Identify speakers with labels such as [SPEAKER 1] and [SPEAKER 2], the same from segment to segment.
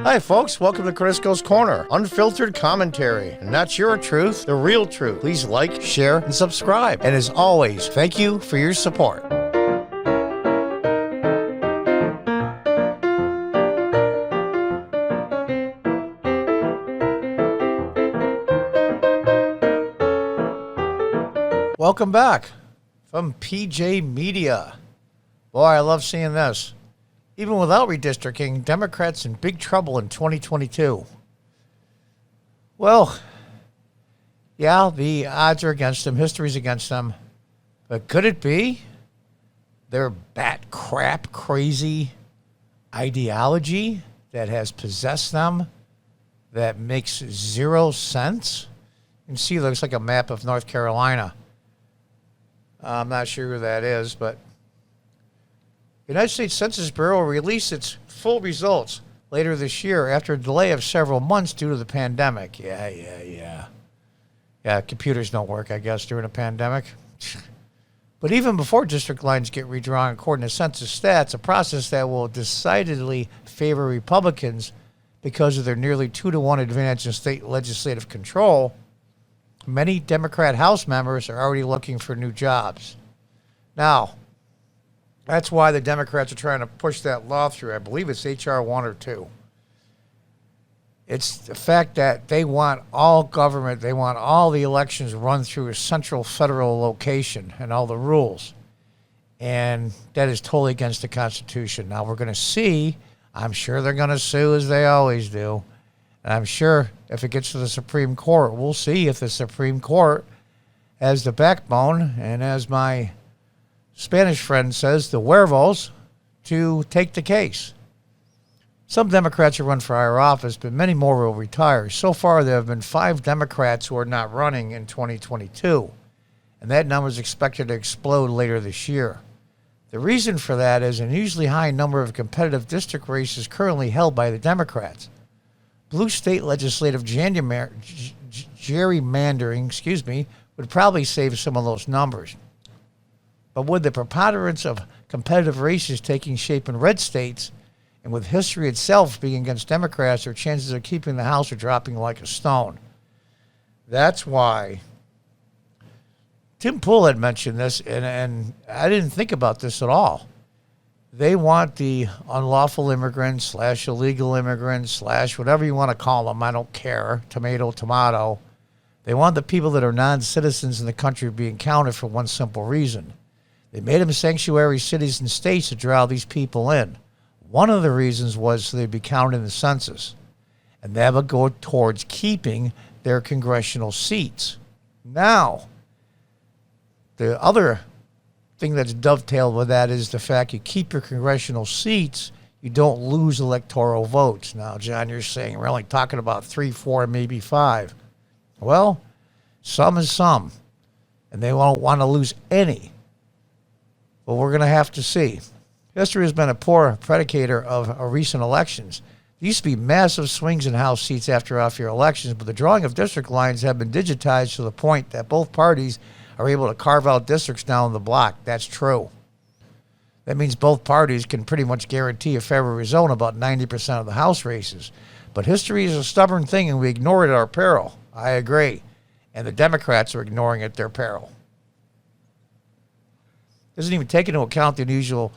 [SPEAKER 1] Hi folks, welcome to Crisco's Corner. Unfiltered commentary, and not your truth, the real truth. Please like, share, and subscribe. And as always, thank you for your support. Welcome back from PJ Media. Boy, I love seeing this. Even without redistricting, Democrats in big trouble in 2022. Well, yeah, the odds are against them. History's against them. But could it be their bat crap crazy ideology that has possessed them that makes zero sense? You can see it looks like a map of North Carolina. I'm not sure who that is, but the United States Census Bureau will release its full results later this year after a delay of several months due to the pandemic. Yeah, computers don't work, I guess, during a pandemic. But even before district lines get redrawn according to census stats, a process that will decidedly favor Republicans because of their nearly 2-to-1 advantage in state legislative control, many Democrat House members are already looking for new jobs. Now, that's why the Democrats are trying to push that law through. I believe it's H.R. 1 or 2. It's the fact that they want all government, they want all the elections run through a central federal location and all the rules. And that is totally against the Constitution. Now, we're going to see, I'm sure they're going to sue as they always do. And I'm sure if it gets to the Supreme Court, we'll see if the Supreme Court has the backbone and, as my Spanish friend says, the huevos to take the case. Some Democrats will run for higher office, but many more will retire. So far, there have been 5 Democrats who are not running in 2022, and that number is expected to explode later this year. The reason for that is an unusually high number of competitive district races currently held by the Democrats. Blue state legislative gerrymandering, would probably save some of those numbers. But with the preponderance of competitive races taking shape in red states, and with history itself being against Democrats, their chances of keeping the House are dropping like a stone. That's why Tim Pool had mentioned this, and I didn't think about this at all. They want the unlawful immigrants / illegal immigrants / whatever you want to call them. I don't care. Tomato. They want the people that are non-citizens in the country being counted for one simple reason. They made them sanctuary cities and states to draw these people in. One of the reasons was so they'd be counted in the census. And that would go towards keeping their congressional seats. Now, the other thing that's dovetailed with that is the fact you keep your congressional seats, you don't lose electoral votes. Now, John, you're saying we're only talking about 3, 4, maybe 5. Well, some is some, and they won't want to lose any. But we're going to have to see. History has been a poor predicator of recent elections. There used to be massive swings in House seats after off-year elections, but the drawing of district lines have been digitized to the point that both parties are able to carve out districts down the block. That's true. That means both parties can pretty much guarantee a favorable result in about 90% of the House races. But history is a stubborn thing, and we ignore it at our peril. I agree. And the Democrats are ignoring it at their peril. Doesn't even take into account the usual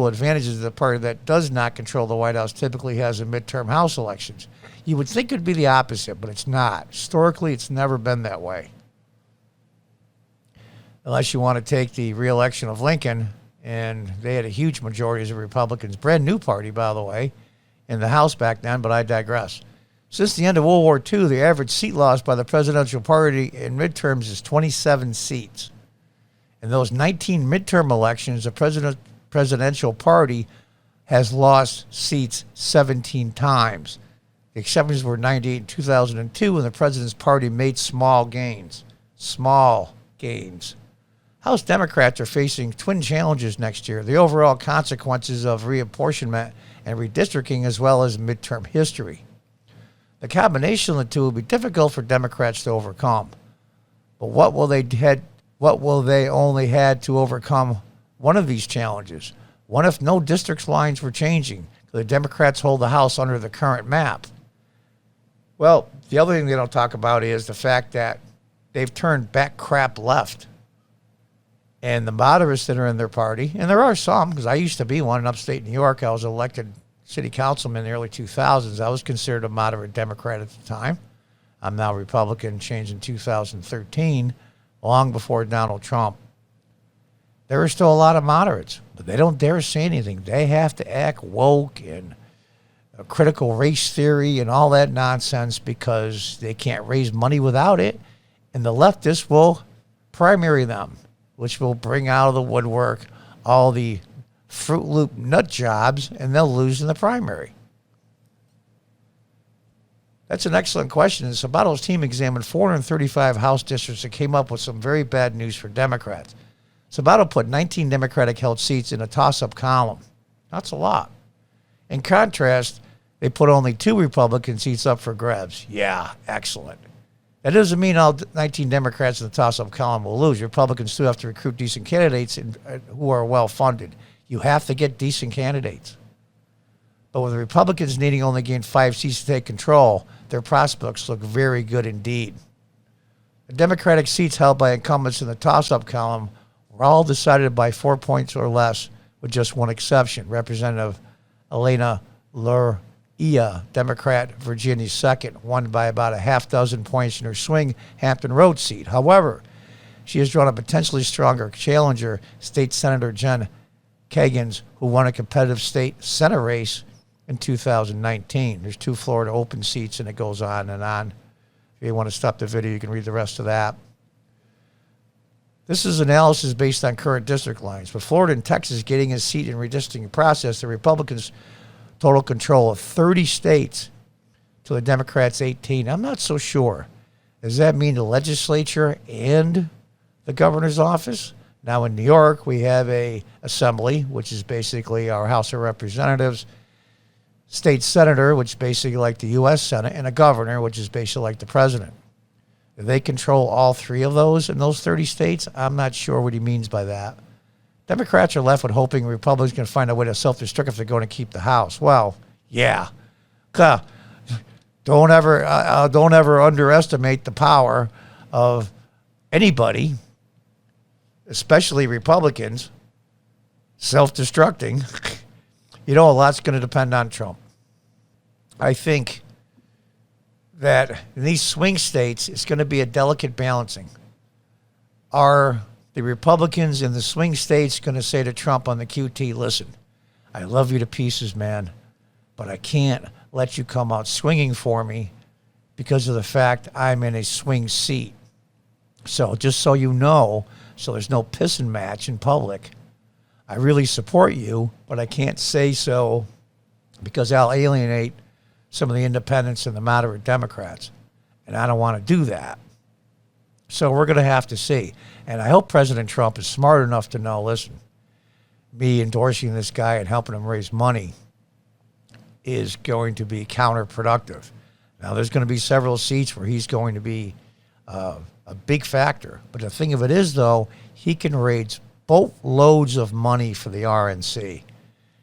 [SPEAKER 1] advantages of the party that does not control the White House typically has in midterm House elections. You would think it would be the opposite, but it's not. Historically, it's never been that way. Unless you want to take the re-election of Lincoln, and they had a huge majority as a Republicans, brand new party, by the way, in the House back then, but I digress. Since the end of World War II, the average seat loss by the presidential party in midterms is 27 seats. In those 19 midterm elections, the presidential party has lost seats 17 times. The exceptions were 98 and 2002, when the president's party made small gains. Small gains. House Democrats are facing twin challenges next year: the overall consequences of reapportionment and redistricting, as well as midterm history. The combination of the two will be difficult for Democrats to overcome. But what will they only had to overcome one of these challenges? What if no district lines were changing? The Democrats hold the House under the current map. Well, the other thing they don't talk about is the fact that they've turned back crap left. And the moderates that are in their party, and there are some, because I used to be one in upstate New York. I was elected city councilman in the early 2000s. I was considered a moderate Democrat at the time. I'm now Republican, changed in 2013, long before Donald Trump. There are still a lot of moderates, but they don't dare say anything. They have to act woke and critical race theory and all that nonsense because they can't raise money without it. And the leftists will primary them, which will bring out of the woodwork all the Fruit Loop nut jobs, and they'll lose in the primary. That's an excellent question. Sabato's team examined 435 House districts and came up with some very bad news for Democrats. Sabato put 19 Democratic-held seats in a toss-up column. That's a lot. In contrast, they put only 2 Republican seats up for grabs. Yeah, excellent. That doesn't mean all 19 Democrats in the toss-up column will lose. Republicans still have to recruit decent candidates who are well-funded. You have to get decent candidates. But with the Republicans needing only gain 5 seats to take control, their prospects look very good indeed. The Democratic seats held by incumbents in the toss-up column were all decided by 4 points or less, with just one exception. Representative Elena Luria, Democrat, Virginia's 2nd, won by about a half dozen points in her swing Hampton Roads seat. However, she has drawn a potentially stronger challenger, State Senator Jen Kagans, who won a competitive state Senate race in 2019. There's 2 Florida open seats, and it goes on and on. If you want to stop the video, you can read the rest of that. This is analysis based on current district lines. With Florida and Texas getting a seat in redistricting process, the Republicans total control of 30 states to the Democrats' 18. I'm not so sure. Does that mean the legislature and the governor's office? Now in New York, we have a assembly, which is basically our House of Representatives, state senator, which is basically like the U.S. Senate, and a governor, which is basically like the president. Do they control all 3 of those in those 30 states? I'm not sure what he means by that. Democrats are left with hoping Republicans can find a way to self-destruct if they're going to keep the House. Well, yeah. Don't ever underestimate the power of anybody, especially Republicans, self-destructing. A lot's going to depend on Trump. I think that in these swing states, it's going to be a delicate balancing. Are the Republicans in the swing states going to say to Trump on the QT, listen, I love you to pieces, man, but I can't let you come out swinging for me because of the fact I'm in a swing seat. So just so you know, so there's no pissing match in public, I really support you, but I can't say so because I'll alienate some of the independents and the moderate Democrats. And I don't want to do that. So we're going to have to see. And I hope President Trump is smart enough to know, listen, me endorsing this guy and helping him raise money is going to be counterproductive. Now, there's going to be several seats where he's going to be a big factor. But the thing of it is, though, he can raise boatloads of money for the RNC.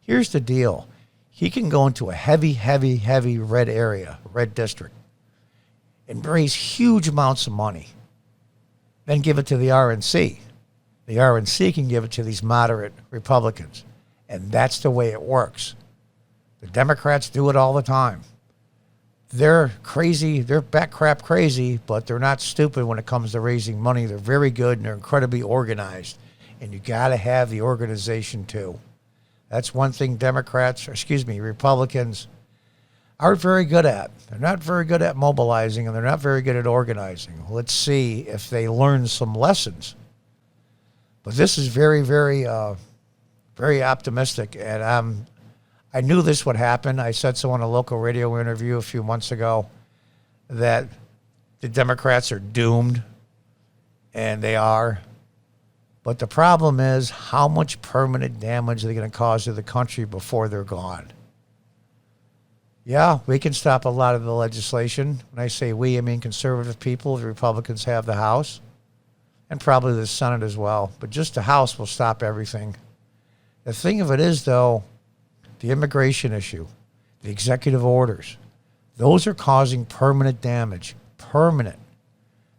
[SPEAKER 1] Here's the deal. He can go into a heavy, heavy, heavy red area, red district, and raise huge amounts of money. Then give it to the RNC. The RNC can give it to these moderate Republicans. And that's the way it works. The Democrats do it all the time. They're crazy, they're back crap crazy, but they're not stupid when it comes to raising money. They're very good and they're incredibly organized. And you got to have the organization too. That's one thing Republicans aren't very good at. They're not very good at mobilizing, and they're not very good at organizing. Let's see if they learn some lessons. But this is very, very, very optimistic, and I knew this would happen. I said so on a local radio interview a few months ago that the Democrats are doomed, and they are. But the problem is how much permanent damage are they going to cause to the country before they're gone? Yeah, we can stop a lot of the legislation. When I say we, I mean conservative people. The Republicans have the House and probably the Senate as well. But just the House will stop everything. The thing of it is, though, the immigration issue, the executive orders, those are causing permanent damage. Permanent.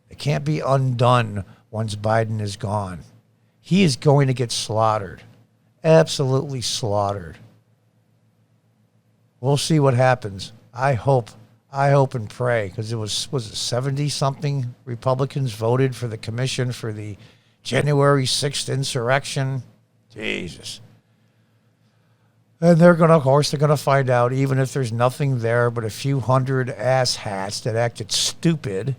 [SPEAKER 1] It can't be undone once Biden is gone. He is going to get slaughtered. Absolutely slaughtered. We'll see what happens. I hope and pray, because it was it 70-something Republicans voted for the commission for the January 6th insurrection. Jesus. And they're going to find out, even if there's nothing there but a few hundred asshats that acted stupid,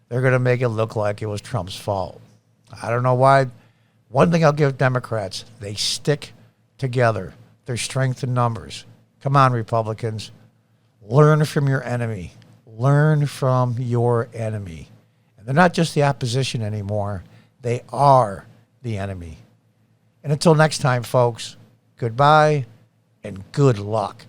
[SPEAKER 1] they're going to make it look like it was Trump's fault. I don't know why. One thing I'll give Democrats, they stick together. Their strength in numbers. Come on, Republicans. Learn from your enemy. Learn from your enemy. And they're not just the opposition anymore. They are the enemy. And until next time, folks, goodbye and good luck.